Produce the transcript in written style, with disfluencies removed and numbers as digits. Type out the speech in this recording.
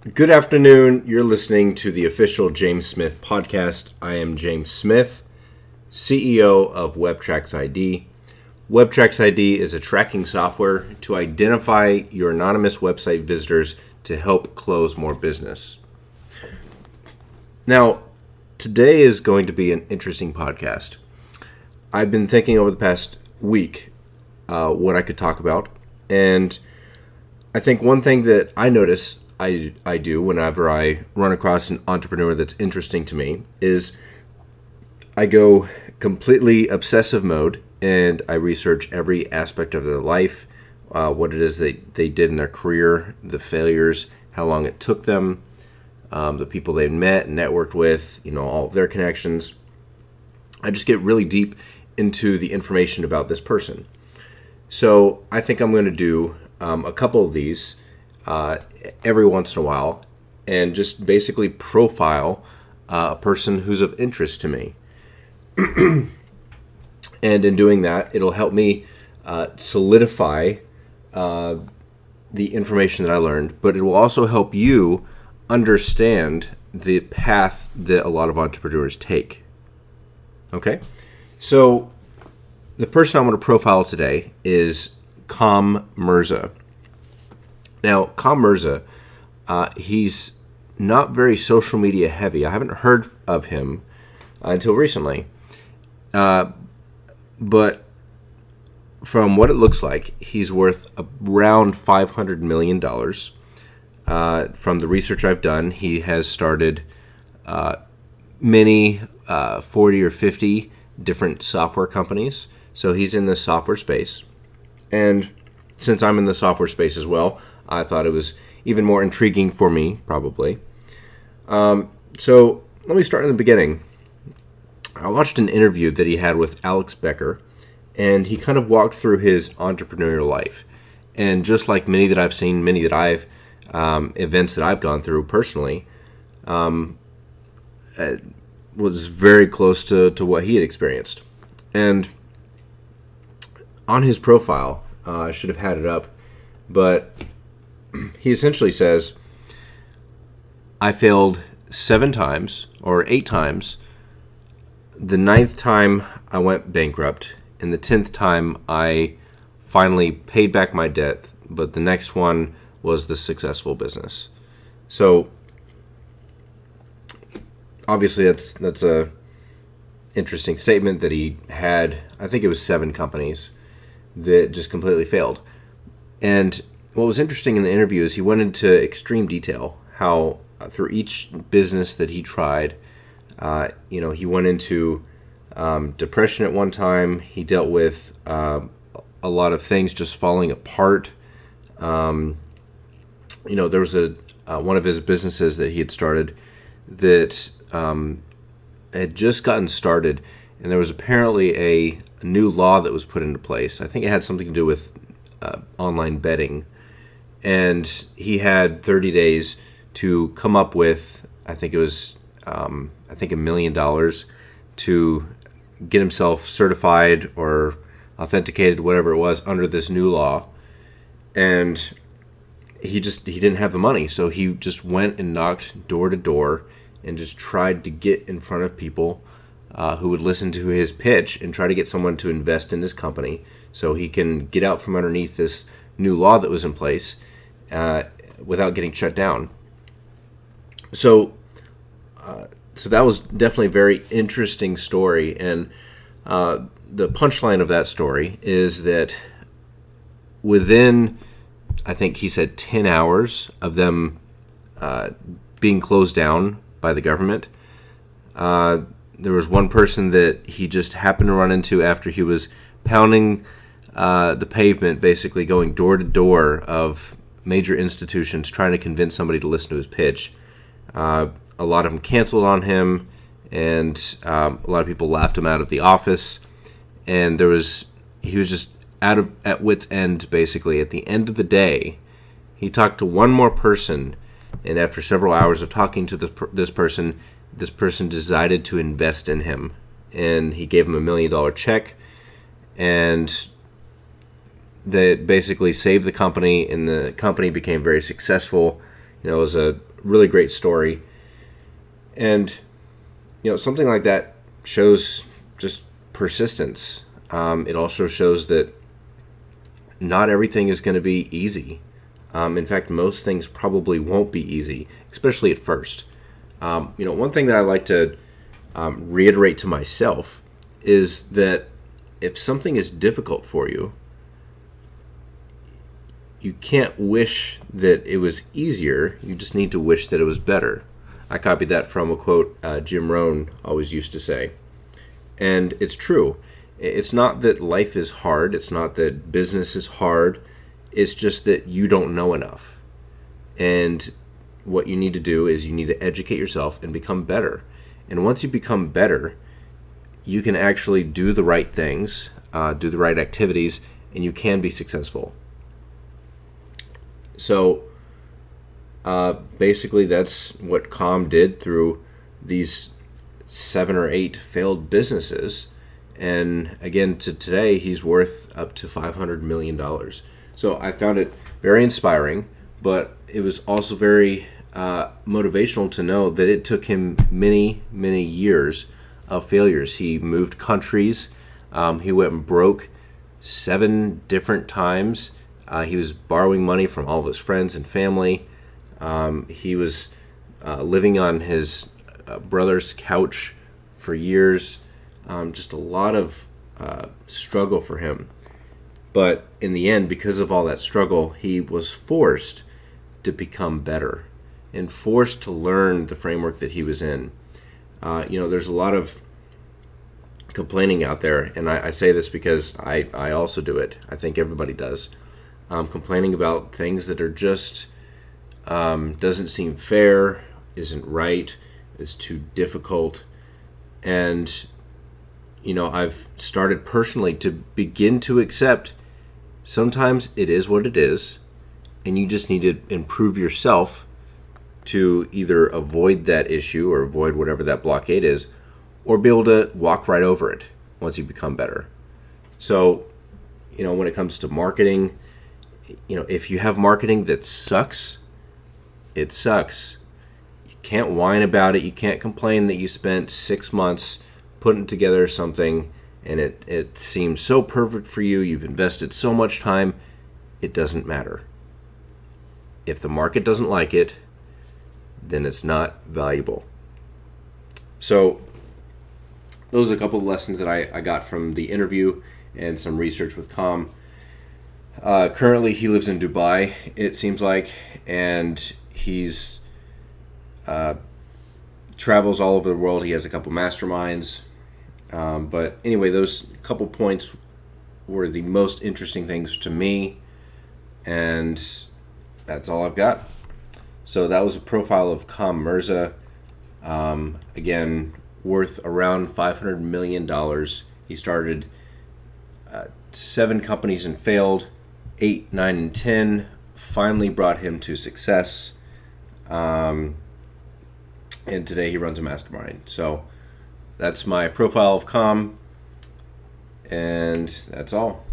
Good afternoon. You're listening to the official James Smith podcast. I am James Smith, CEO of WebTracks ID. WebTracks ID is a tracking software to identify your anonymous website visitors to help close more business. Now, today is going to be an interesting podcast. I've been thinking over the past week what I could talk about, and I think one thing that I notice I do whenever I run across an entrepreneur that's interesting to me is I go completely obsessive mode and I research every aspect of their life, what it is they did in their career, the failures, how long it took them, the people they met and networked with, all of their connections. I just get really deep into the information about this person. So I think I'm going to do a couple of these every once in a while and just basically profile a person who's of interest to me. And in doing that, it'll help me solidify the information that I learned, but it will also help you understand the path that a lot of entrepreneurs take. Okay? So the person I'm going to profile today is Mirza. Now, Mirza, he's not very social media heavy. I haven't heard of him until recently. But from what it looks like, he's worth around $500 million. From the research I've done, he has started many 40 or 50 different software companies. So he's in the software space. And since I'm in the software space as well, I thought it was even more intriguing for me, probably. So let me start in the beginning. I watched an interview that he had with Alex Becker, and he kind of walked through his entrepreneurial life. And just like many that I've seen, many that I've, events that I've gone through personally, it was very close to what he had experienced. And on his profile, I should have had it up, but he essentially says, I failed 7 times or 8 times. The 9th time I went bankrupt, and the 10th time I finally paid back my debt, but the next one was the successful business. So obviously that's a interesting statement that he had. I think it was 7 companies that just completely failed. And what was interesting in the interview is he went into extreme detail how through each business that he tried, he went into depression at one time. He dealt with a lot of things just falling apart. There was one of his businesses that he had started that had just gotten started, and there was apparently a new law that was put into place. I think it had something to do with online betting. And he had 30 days to come up with, I think it was, $1 million to get himself certified or authenticated, whatever it was, under this new law. And he didn't have the money. So he just went and knocked door to door and just tried to get in front of people who would listen to his pitch and try to get someone to invest in his company so he can get out from underneath this new law that was in place without getting shut down. So that was definitely a very interesting story. And the punchline of that story is that within, I think he said 10 hours of them being closed down by the government, there was one person that he just happened to run into after he was pounding the pavement, basically going door to door of major institutions trying to convince somebody to listen to his pitch. A lot of them canceled on him, and a lot of people laughed him out of the office. And he was just at wit's end, basically. At the end of the day, he talked to one more person, and after several hours of talking to this person decided to invest in him, and he gave him $1 million check, and that basically saved the company, and the company became very successful. It was a really great story. And, something like that shows just persistence. It also shows that not everything is going to be easy. In fact, most things probably won't be easy, especially at first. One thing that I like to reiterate to myself is that if something is difficult for you, you can't wish that it was easier. You just need to wish that it was better. I copied that from a quote Jim Rohn always used to say. And it's true. It's not that life is hard. It's not that business is hard. It's just that you don't know enough. And what you need to do is you need to educate yourself and become better. And once you become better, you can actually do the right things, do the right activities, and you can be successful. So basically that's what Com did through these 7 or 8 failed businesses. And again, to today, he's worth up to $500 million. So I found it very inspiring, but it was also very motivational to know that it took him many, many years of failures. He moved countries. He went broke 7 different times. He was borrowing money from all of his friends and family. He was living on his brother's couch for years. Just a lot of struggle for him. But in the end, because of all that struggle, he was forced to become better and forced to learn the framework that he was in. There's a lot of complaining out there, and I say this because I also do it. I think everybody does. Complaining about things that are just doesn't seem fair, isn't right, is too difficult. And I've started personally to begin to accept sometimes it is what it is, and you just need to improve yourself to either avoid that issue or avoid whatever that blockade is, or be able to walk right over it once you become better. So, when it comes to marketing, if you have marketing that sucks, it sucks. You can't whine about it. You can't complain that you spent 6 months putting together something and it seems so perfect for you. You've invested so much time. It doesn't matter. If the market doesn't like it, then it's not valuable. So those are a couple of lessons that I got from the interview and some research with Com. Currently, he lives in Dubai, it seems like, and he's travels all over the world. He has a couple masterminds. But anyway, those couple points were the most interesting things to me, and that's all I've got. So that was a profile of Com Mirza. Again, worth around $500 million. He started 7 companies and failed. 8, 9, and 10 finally brought him to success. And today he runs a mastermind. So that's my profile of Com, and that's all.